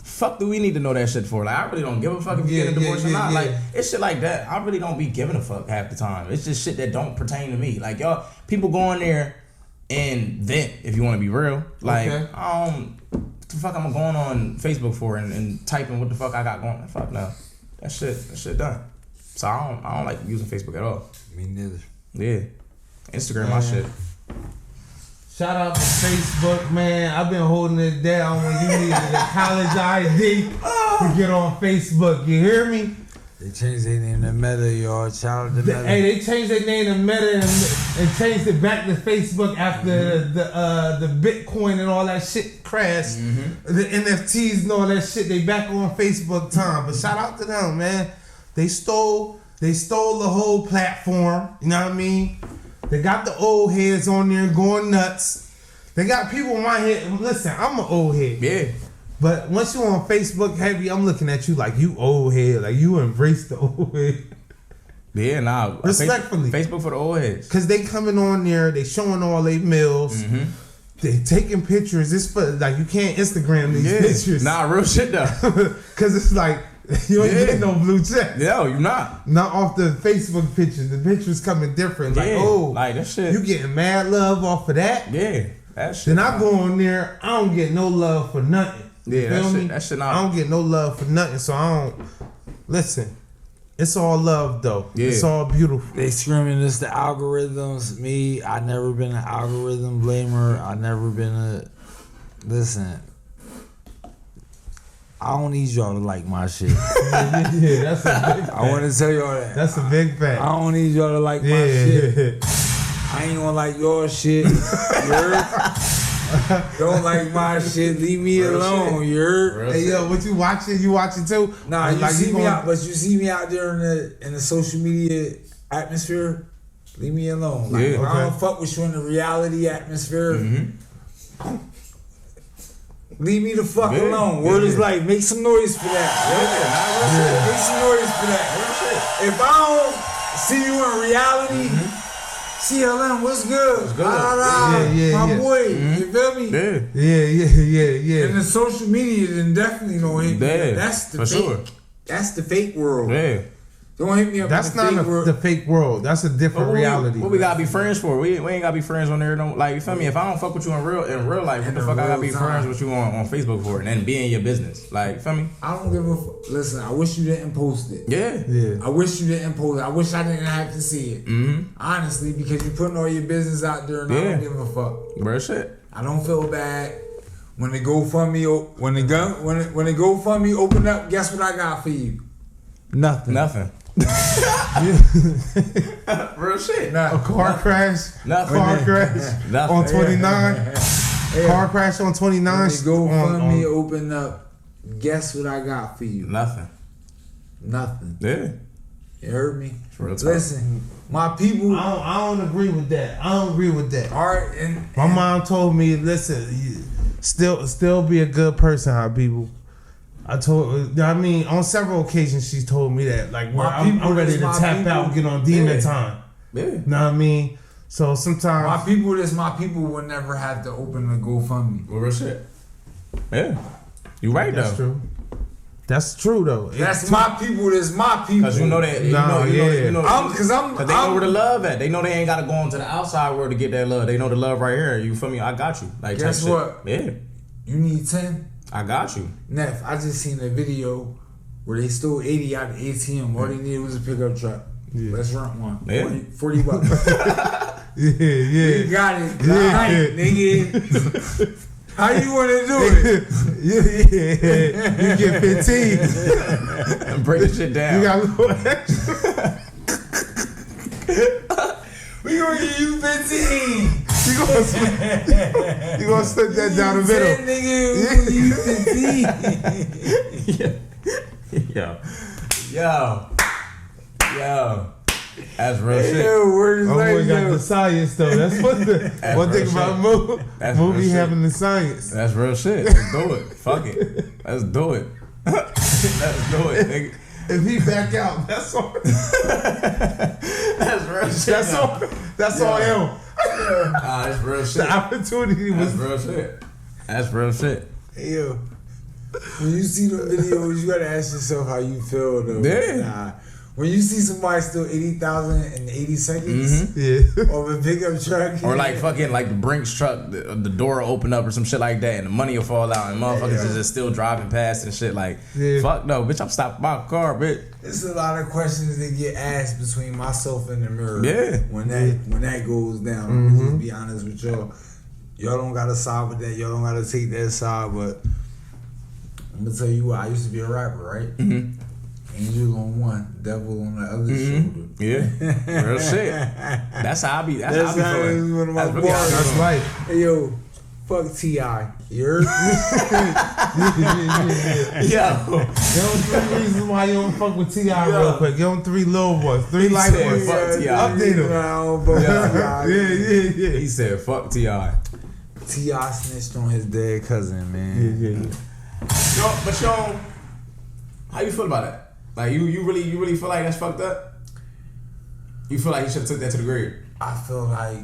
Fuck do we need to know that shit for? Like I really don't give a fuck if you get a divorce or not. Like it's shit like that. I really don't be giving a fuck half the time. It's just shit that don't pertain to me. Like y'all people go in there and vent if you want to be real. Like what the fuck I'm going on Facebook for and typing what the fuck I got going. Fuck no. That shit done. So I don't like using Facebook at all. Me neither. Yeah. Instagram, my shit. Shout out to Facebook, man. I've been holding it down when you needed a college ID to get on Facebook. You hear me? They changed their name to Meta, y'all. Shout out to Meta. Hey, they changed their name to Meta and changed it back to Facebook after the Bitcoin and all that shit crashed. The NFTs and all that shit. They back on Facebook time. But shout out to them, man. They stole the whole platform. You know what I mean? They got the old heads on there going nuts. They got people in my head. Listen, I'm an old head. Yeah. But once you on Facebook heavy, I'm looking at you like you old head. Like you embrace the old head. Yeah, nah. Respectfully. Facebook for the old heads. Cause they coming on there, they showing all their meals. They taking pictures. It's for like you can't Instagram these pictures. Nah, real shit though. Cause it's like you ain't getting no blue check. No, you're not. Not off the Facebook pictures. The pictures coming different. Like like that shit. You getting mad love off of that? Yeah, that shit. Then I go on there. I don't get no love for nothing. Yeah, that shit not. I don't get no love for nothing. So I don't listen. It's all love though. Yeah. It's all beautiful. They screaming this the algorithms. Me, I never been an algorithm blamer. I never been a listen. I don't need y'all to like my shit. Yeah, that's a big fact. I want to tell y'all that. That's a big fact. I don't need y'all to like my shit. I ain't gonna like your shit. You heard? Don't like my shit. Leave me alone. You heard? Hey yo, what you watching? You watching too? Nah, you see me out, but you see me out there in the social media atmosphere. Leave me alone. Like, if I don't fuck with you in the reality atmosphere. Leave me the fuck alone. Word is like, make some noise for that. Make some noise for that. If I don't see you in reality, CLM, what's good? My boy, you feel me? Yeah. And the social media, then definitely don't hit me. That's the fake. Sure. That's the fake world. Yeah. Don't hit me up. That's not the fake world. That's a different reality. What we gotta be friends for? We ain't gotta be friends on there. Don't like you feel me? If I don't fuck with you in real life, what the fuck I gotta be friends with you on Facebook for? And then be in your business. Like, feel me? I don't give a listen. I wish you didn't post it. Yeah. I wish you didn't post it. I wish I didn't have to see it. Honestly, because you're putting all your business out there, and I don't give a fuck. Real shit. I don't feel bad. When the GoFundMe open up, guess what I got for you? Nothing. Real shit. A car crash. Nothing. Car crash on 29. Car crash on 29. When the GoFundMe open up, guess what I got for you? Nothing. Yeah. You heard me? Listen, my people. I don't agree with that. All right, and my mom told me, listen, still be a good person, huh, people. On several occasions she told me that, like, I'm ready to tap out and get on demon time. Yeah. Know what I mean? So sometimes my people would never have to open a GoFundMe. Real shit. Yeah. You right though. That's true. That's true though. That's my people. That's my people. Cause you know that. Cause they know where the love at. They know they ain't gotta go into the outside world to get that love. They know the love right here. You feel me? I got you. Like, guess what? Yeah. You need 10. I got you. Neff, I just seen a video where they stole 80 out of the ATM. All they needed was a pickup truck. Yeah. Let's rent one. Yeah. $40. Yeah. You got it. Night, nigga. How you want to do it? You get 15. Break the shit down. You got a little extra. We gonna give you 15. You gonna slip that down the middle. Nigga, you 15. Yo. That's real shit. Boy got the science though. That's what one thing about movie having the science. That's real shit. Let's do it. Fuck it. Let's do it. Let's do it, nigga. If he back out, that's all. That's real shit. That's all him. That's real shit. The opportunity was real shit. That's real shit. Hey, yo. When you see the videos, you gotta ask yourself how you feel though. Yeah. When you see somebody steal 80,000 in 80 seconds, or a pickup truck, or like fucking like the Brinks truck, the door will open up or some shit like that, and the money will fall out, and motherfuckers is just still driving past and shit. Like, fuck no, bitch, I'm stopping my car, bitch. It's a lot of questions that get asked between myself and the mirror. Yeah. When that goes down, let me just be honest with y'all. Y'all don't gotta side with that. Y'all don't gotta take that side, but I'm gonna tell you what. I used to be a rapper, right? Mm-hmm. Angel on one, devil on the other shoulder. Yeah, real shit. That's how I be. That's how I be feeling. One of my bars. That's right. Hey yo, fuck T.I. You heard? Yo, give him 3 reasons why you don't fuck with T.I. real quick. Give him 3 little ones, 3 light ones. Fuck T.I. Update him. He said, "Fuck T.I." T.I. snitched on his dead cousin, man. Yo, but yo, how you feel about it? Like you really feel like that's fucked up? You feel like he should have took that to the grave? I feel like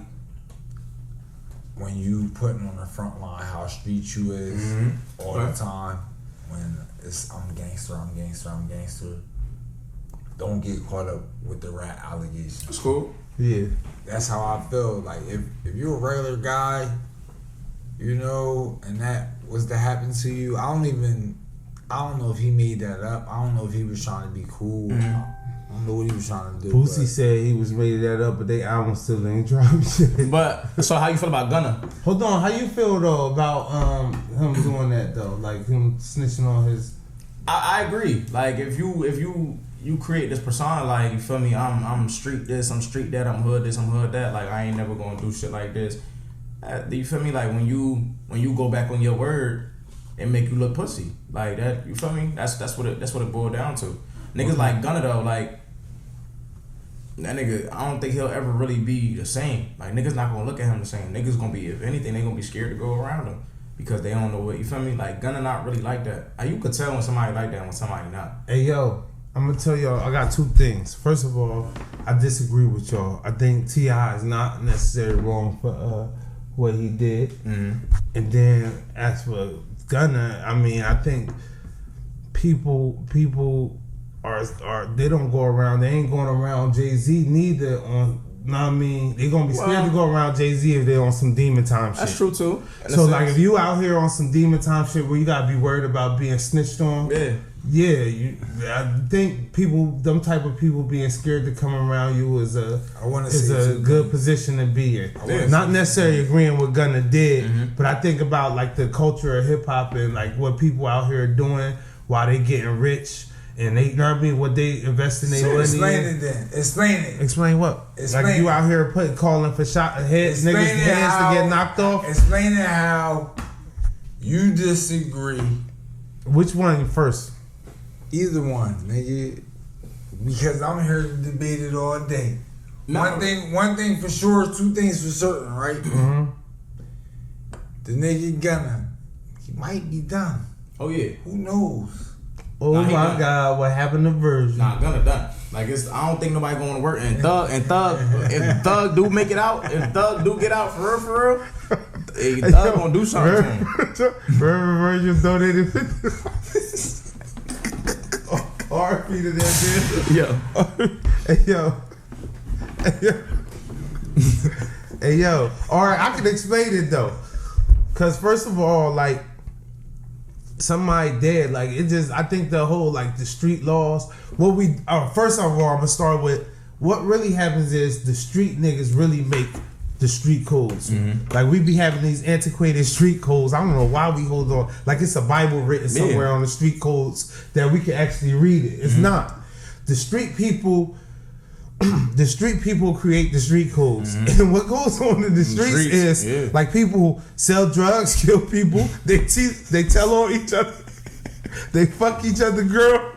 when you putting on the front line how street you is all the time, when it's I'm gangster, don't get caught up with the rat allegations. That's cool. Yeah. That's how I feel. Like if you're a regular guy, you know, and that was to happen to you, I don't know if he made that up. I don't know if he was trying to be cool. I don't know what he was trying to do. Boosie said he was made that up, but they album still ain't dropping shit. But so how you feel about Gunna? Hold on, how you feel though about him doing that though? Like him snitching on his. I agree. Like if you create this persona, like you feel me, I'm street this, I'm street that, I'm hood this, I'm hood that. Like I ain't never gonna do shit like this. You feel me? Like when you go back on your word, it make you look pussy. Like that, you feel me? That's what it boiled down to. Niggas like Gunna though, like that nigga, I don't think he'll ever really be the same. Like niggas not gonna look at him the same. Niggas gonna be, if anything, they gonna be scared to go around him because they don't know what, you feel me? Like Gunna not really like that. You could tell when somebody like that and when somebody not. Hey yo, I'm gonna tell y'all, I got 2 things. First of all, I disagree with y'all. I think T.I. is not necessarily wrong for what he did. Mm-hmm. And then as for Gunna, I mean, I think people are they don't go around. They ain't going around Jay-Z neither. On, know what I mean, they gonna be scared to go around Jay-Z if they on some demon time shit. That's true too. So like, if you out here on some demon time shit where you gotta be worried about being snitched on, I think them type of people being scared to come around you is a good position to be in. Not necessarily agreeing with Gunna did, but I think about like the culture of hip hop and like what people out here are doing while they getting rich. And they, you know what I mean, what they invest in their money. Explain it then. Explain it. Explain what? Like you out here calling for niggas' heads to get knocked off. Explain it how you disagree. Which one first? Either one, nigga. Because I'm here to debate it all day. No. One thing for sure, 2 things for certain, right? Mm-hmm. The nigga Gunna, he might be done. Oh yeah. Who knows? Oh my God, what happened to Virgil? Nah, Gunna done. Like I don't think nobody going to work. And Thug, if Thug do make it out, if Thug do get out for real, hey, Thug gonna do something to him. Virgil donated RP to that bitch. Hey yo. All right, I can explain it though, cause first of all, like, somebody dead, like it just, I think the whole like the street laws, first of all, I'm gonna start with what really happens is the street niggas really make the street codes. Like we be having these antiquated street codes. I don't know why we hold on like it's a Bible written somewhere on the street codes that we can actually read it. It's not. The street people create the street codes, and what goes on in the streets is like people sell drugs, kill people, they tell on each other, they fuck each other, girl.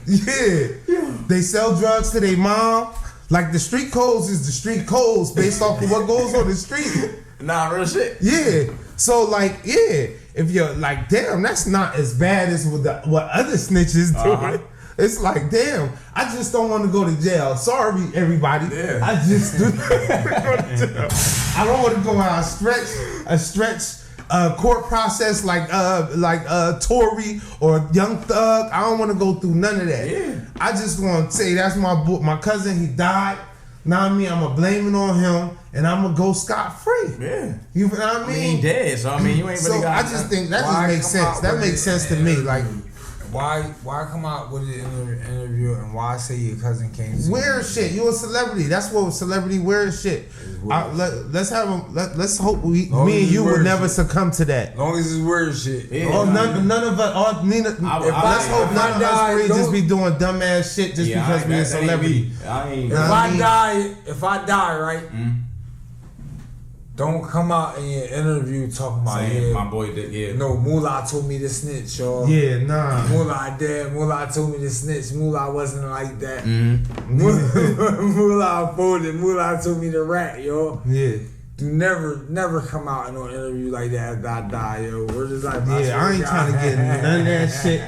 They sell drugs to their mom. Like the street codes is the street codes based off of what goes on the street. Nah, real shit. Yeah. So like, if you're like, damn, that's not as bad as what other snitches doing. It's like, damn, I just don't want to go to jail. Sorry, everybody. Yeah. I just do not want to go to jail. I don't want to go out a stretch court process like Tory or Young Thug. I don't want to go through none of that. Yeah. I just want to say that's my cousin. He died. Now I mean, I'm gonna blame it on him, and I'm gonna go scot free. Yeah. You know what I mean? I mean, he dead, so I mean, you ain't really So got. I just think that just makes sense. That makes sense to me. Like, why come out with an interview and why say your cousin came to weird shit. You a celebrity. That's what celebrity weird shit. Let's have him. Let's hope me and you would never succumb to that. As long as it's weird shit. Yeah. Oh, none of us. Let's hope none of us three just be doing dumbass shit just because we a celebrity. If I die, right? Don't come out in your interview talking about my boy did, No, Moolah told me to snitch, y'all. Yeah, nah. Moolah dead. Moolah told me to snitch. Moolah wasn't like that. Mm-hmm. Moolah folded. Moolah told me to rat, yo. Yeah. Do never come out in no interview like that after I die, yo. We're just like, I ain't trying to get none of that shit.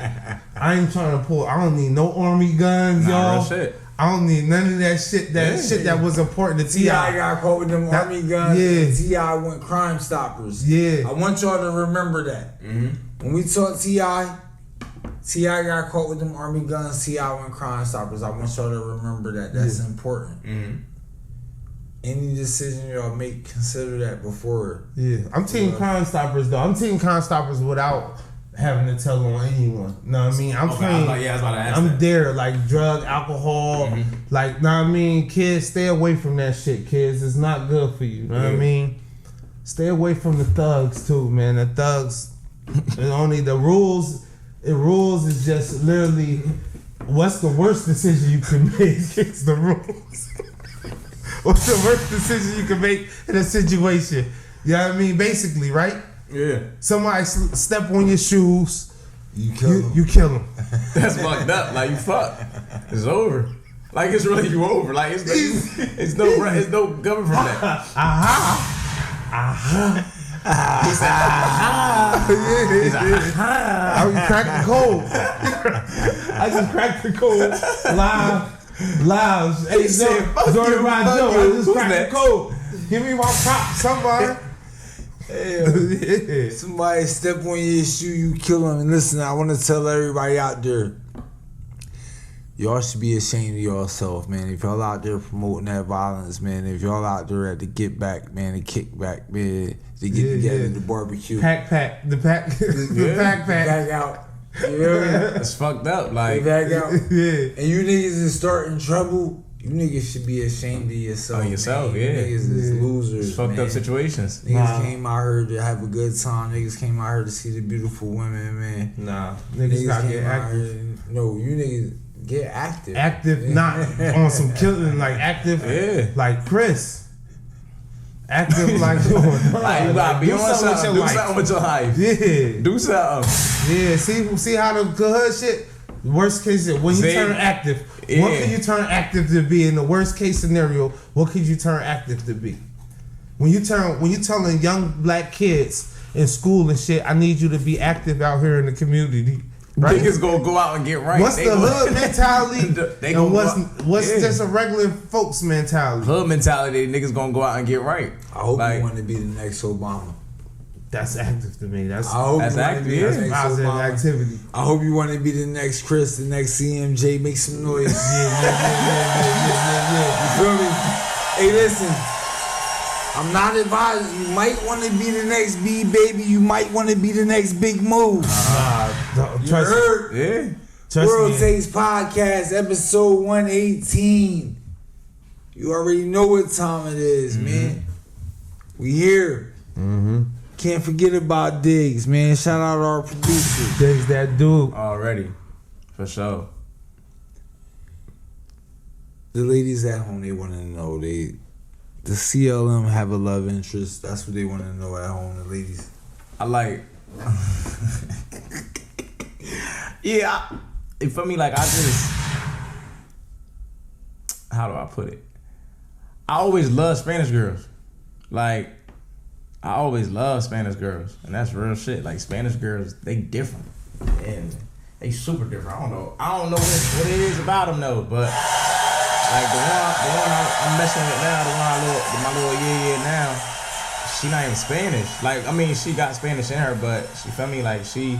I ain't trying to pull. I don't need no army guns, y'all. Real shit. I don't need none of that shit. Shit that was important to T.I. got caught with them army guns. Yeah. T.I. went Crime Stoppers. Yeah. I want y'all to remember that. When we talk T.I. got caught with them army guns. T.I. went Crime Stoppers. I want y'all to remember that. That's important. Any decision y'all make, consider that before. Yeah. I'm team Crime Stoppers though. I'm team Crime Stoppers without having to tell on anyone. Know what I mean? I'm there, like drug, alcohol, like, know what I mean? Kids, stay away from that shit, kids. It's not good for you. Know what I mean? Stay away from the thugs too, man. The thugs, and only the rules. The rules is just literally what's the worst decision you can make? It's the rules. What's the worst decision you can make in a situation? You know what I mean? Basically, right? Yeah. Somebody step on your shoes. You kill him. You kill him. That's fucked up. Like, you fucked. It's over. Like, it's really you over. Like, it's no coming from that. He said, He's like, I cracked the code. I just cracked the code. Live. Hey, Jordan Rod Joe. I just cracked the code. Give me my props, somebody. Yeah. Somebody step on your shoe, you kill them. And listen, I want to tell everybody out there, y'all should be ashamed of yourself, man. If y'all out there promoting that violence, man. If y'all out there at the get back, man, the kick back, man, to get together, the barbecue, the pack, pack out. You know what I mean? It's fucked up. Like, back out. Yeah. And you niggas is starting trouble. You niggas should be ashamed of yourself. On yourself, man. yeah. You niggas is losers. It's fucked up situations. Niggas came out here to have a good time. Niggas came out here to see the beautiful women, man. Nah, niggas gotta get active. No, you niggas get active. Active, not on some killing, like active, like Chris. Active, like doing. Like, you gotta be on something. Do something with your life. Yeah. Do something. Yeah, see how the hood shit. Worst case, when you turn active, what can you turn active to be? In the worst case scenario, what could you turn active to be? When you telling young black kids in school and shit, I need you to be active out here in the community. Right? Niggas gonna go out and get right. What's the hood mentality? And what's yeah. just a regular folks mentality? Hood mentality, niggas gonna go out and get right. I hope you want to be the next Obama. That's active to me. That's active. Yeah. Positive activity. I hope you want to be the next Chris, the next CMJ. Make some noise. Yeah. You feel me? Hey, listen. I'm not advising. You might want to be the next B baby. You might want to be the next big move. You heard? Yeah. World Takes Podcast, episode 118. You already know what time it is, man. We here. Can't forget about Diggs, man. Shout out our producer. Diggs, that dude. Already. For sure. The ladies at home, they want to know. The CLM have a love interest. That's what they want to know at home, the ladies. I like... yeah. For me, like, I just... How do I put it? I always love Spanish girls. Like... I always love Spanish girls, and that's real shit. Like, Spanish girls, they different, and they super different. I don't know what it is about them though, but like the one I'm messing with now, my little yeah now, she not even Spanish. Like, I mean, she got Spanish in her, but she feel me, like she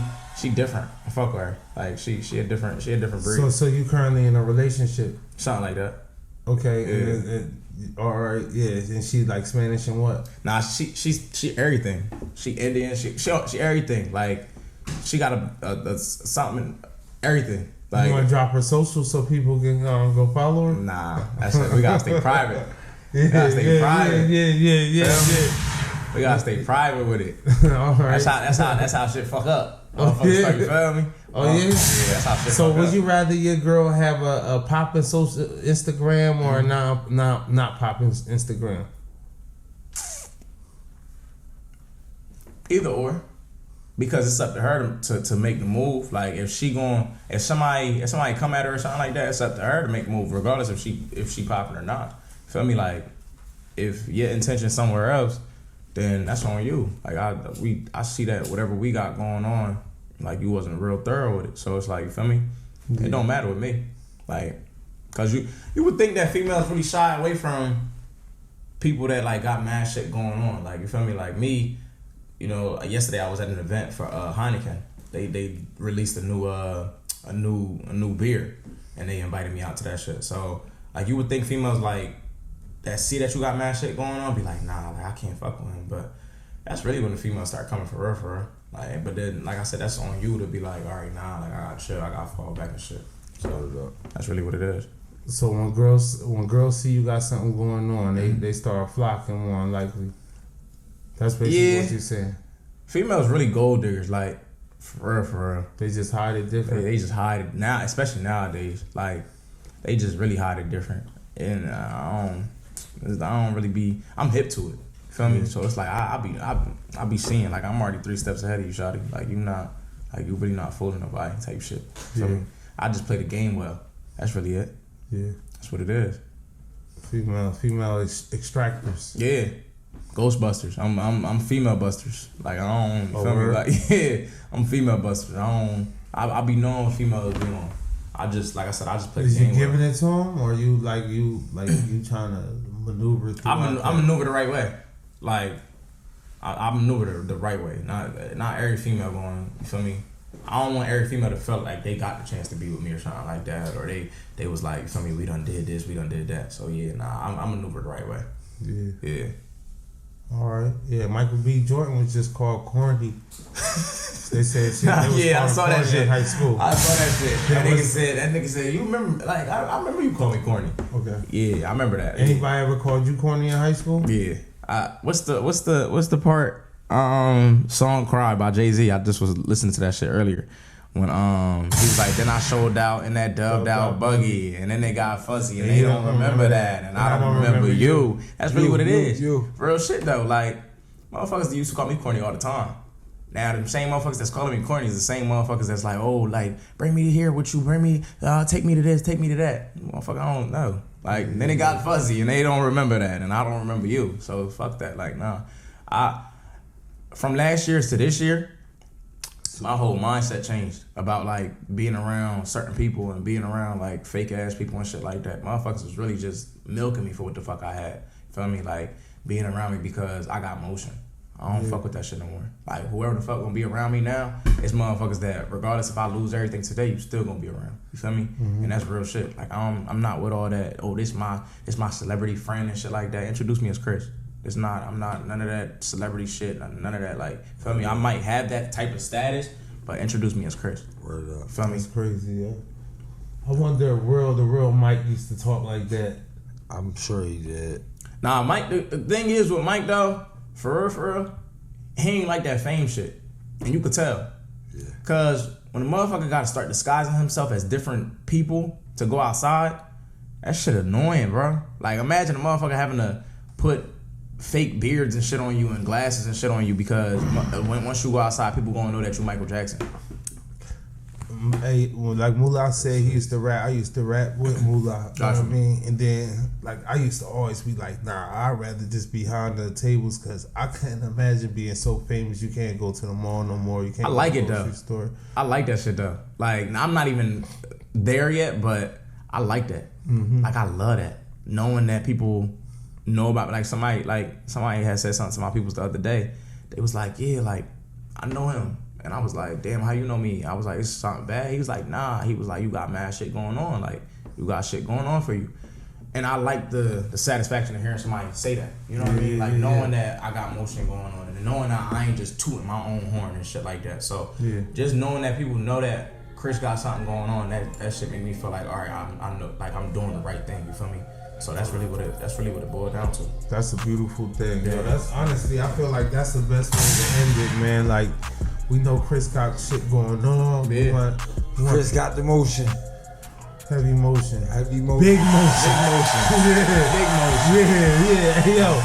different. I fuck with her. Like she a different breed. So you currently in a relationship? Something like that. Okay. Yeah. All right. Yeah. And she like Spanish and what? Nah, she everything. She Indian. She everything. Like she got a something, everything. Like, you want to drop her social so people can go follow her? Nah, we gotta stay private. We gotta stay private. Yeah. We gotta stay private with it. All right. That's how shit fuck up. Oh, yeah. You feel me? Oh yeah. Yeah, that's how shit So fuck would up. you rather your girl have a poppin' social Instagram or not poppin' Instagram? Either or. Because it's up to her to make the move. Like if somebody come at her or something like that, it's up to her to make the move, regardless if she popping or not. Feel me? Like if your intention somewhere else, then that's on you. Like I see that whatever we got going on, like you wasn't real thorough with it. So it's like, you feel me? Yeah. It don't matter with me. Like, cause you would think that females really shy away from people that like got mad shit going on. Like, you feel me? Like me. You know, yesterday I was at an event for Heineken. They released a new beer, and they invited me out to that shit. So like, you would think females like that see that you got mad shit going on, be like, nah, like I can't fuck with him. But that's really when the females start coming for real. Like, but then like I said, that's on you to be like, all right, nah, like I gotta chill, I gotta fall back and shit. So that's really what it is. So when girls see you got something going on, they start flocking more likely. That's basically what you're saying. Females really gold diggers, like for real. They just hide it different. They just hide it now, especially nowadays. Like they just really hide it different, and I don't really be. I'm hip to it. Feel me? So it's like I be seeing like I'm already 3 steps ahead of you, shawty. Like you really not fooling nobody type shit. Feel me? I just play the game well. That's really it. Yeah, that's what it is. Female extractors. Yeah. Ghostbusters. I'm female busters. Like I don't feel me. Like I'm female busters. I be knowing females be on. I just like I said, I just play the game. Is you giving it to them, or you trying to maneuver through? I maneuver the right way. Like I maneuver the right way. Not every female going. You feel me? I don't want every female to feel like they got the chance to be with me or something like that, or they was like, you feel me? We done did this, we done did that. So yeah, I maneuver the right way. Yeah. All right. Yeah, Michael B. Jordan was just called corny. They said shit. I saw that shit in high school. I saw that shit. That nigga said, you remember? Like I remember you called me corny. Okay. Yeah, I remember that. Anybody ever called you corny in high school? Yeah. What's the part? Song "Cry" by Jay-Z. I just was listening to that shit earlier. When he was like, then I showed out in that dubbed out buggy, and then they got fuzzy, and they don't remember that, and I don't remember you. That's really what it is. Real shit though. Like motherfuckers used to call me corny all the time. Now the same motherfuckers that's calling me corny is the same motherfuckers that's like, oh, like bring me here with you, bring me, take me to this, take me to that. Motherfucker, I don't know. Like then it got fuzzy, and they don't remember that, and I don't remember you. So fuck that. Like nah, from last year to this year, my whole mindset changed about like being around certain people and being around like fake ass people and shit like that. Motherfuckers was really just milking me for what the fuck I had. Feel me? Like being around me because I got motion. I don't fuck with that shit no more. Like whoever the fuck gonna be around me now, it's motherfuckers that regardless if I lose everything today, you still gonna be around. You feel me? Mm-hmm. And that's real shit. Like I'm not with all that. Oh, this my celebrity friend and shit like that. Introduce me as Chris. I'm not none of that celebrity shit. None of that. Like feel me? I might have that type of status, but introduce me as Chris. Word up. Feel me? That's crazy. Yeah. I wonder if the real Mike used to talk like that. I'm sure he did. Nah, Mike. The thing is with Mike though. For real, he ain't like that fame shit. And you could tell. Yeah. Cause when a motherfucker gotta start disguising himself as different people to go outside, that shit annoying, bro. Like imagine a motherfucker having to put fake beards and shit on you and glasses and shit on you because once you go outside, people gonna know that you Michael Jackson. Hey, like Moolah said, he used to rap. I used to rap with Moolah. You know what I mean? And then, like, I used to always be like, nah, I'd rather just be behind the tables because I can't imagine being so famous you can't go to the mall no more. You can't. I like it though. Store. I like that shit though. Like, I'm not even there yet, but I like that. Mm-hmm. Like, I love that. Knowing that people know about, like somebody had said something to my peoples the other day. They was like, yeah, like I know him. And I was like, damn, how you know me? I was like, it's something bad. He was like, nah. He was like, you got mad shit going on. Like, you got shit going on for you. And I like the satisfaction of hearing somebody say that. You know what I mean? Like, knowing that I got motion going on. And knowing that I ain't just tooting my own horn and shit like that. So, just knowing that people know that Chris got something going on, that shit make me feel like, all right, I know, like, I'm doing the right thing. You feel me? So that's really what it boiled down to. That's a beautiful thing. Yeah. Yo, that's honestly, I feel like that's the best way to end it, man. Like, we know Chris got shit going on, but Chris got the motion. Heavy motion. Heavy motion. Big motion. Big motion. Big motion. Yeah.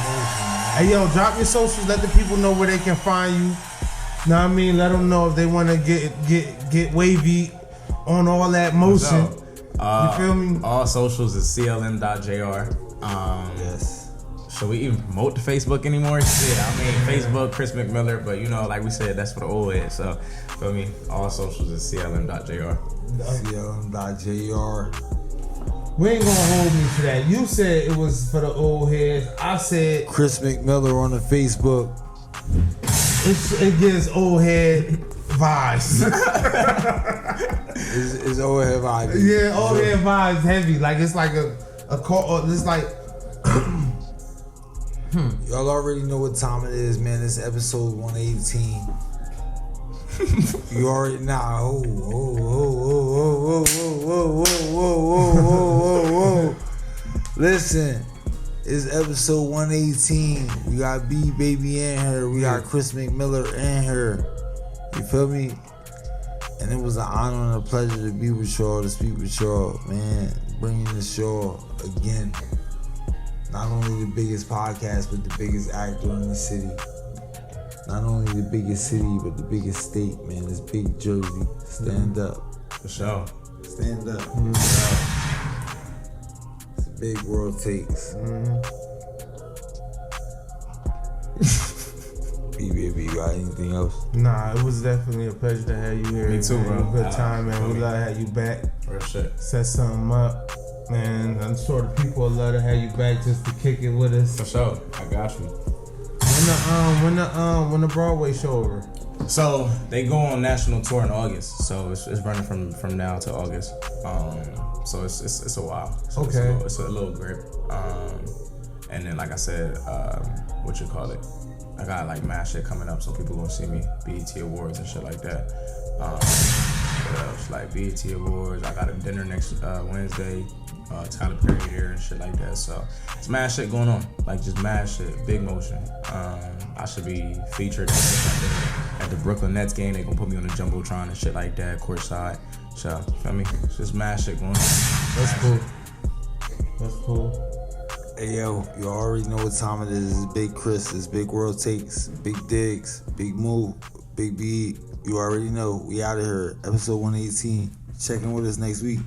Hey, yo, drop your socials. Let the people know where they can find you. Know what I mean? Let them know if they want to get wavy on all that motion. You feel me? All socials is clm.jr. Yes. Should we even promote the Facebook anymore? Shit, I mean, Facebook, Chris Mcmiller, but you know, like we said, that's for the old head. So, feel me? All socials is clm.jr. clm.jr. We ain't gonna hold me to that. You said it was for the old heads. I said Chris Mcmiller on the Facebook. It gives old head vibes. It's old head vibes. Yeah, old head vibes heavy. Like it's like a call. It's like. Y'all already know what time it is, man. It's episode 118. You already know. Whoa. Listen, it's episode 118. We got B Baby in here. We got Chris Mcmiller in here. You feel me? And it was an honor and a pleasure to be with y'all, to speak with y'all, man. Bringing the show again. Not only the biggest podcast, but the biggest actor in the city. Not only the biggest city, but the biggest state, man. It's Big Jersey. Stand up. For sure. Stand up. It's a big world takes. B-Baby, you got anything else? Nah, it was definitely a pleasure to have you here. Me too, bro. Good time, man. We love to have you back. For sure. Set something up. Man, I'm sure the people would love to have you back just to kick it with us. For sure. I got you. When the Broadway show over? So they go on national tour in August. So it's running from now to August. So it's a while. So okay. It's a little grip. And then like I said, what you call it? I got like mad shit coming up, so people gonna see me. BET Awards and shit like that. What else? Like BET Awards. I got a dinner next Wednesday. Tyler Perry there and shit like that. So it's mad shit going on. Like just mad shit. Big motion. I should be featured at the Brooklyn Nets game. They gonna put me on the Jumbotron and shit like that, courtside. So, feel me? It's just mad shit going on. That's cool. That's cool. Hey yo, you already know what time it is. It's Big Chris, it's Big World Takes, Big Digs, Big Move, Big B. You already know. We out of here. Episode 118. Check in with us next week.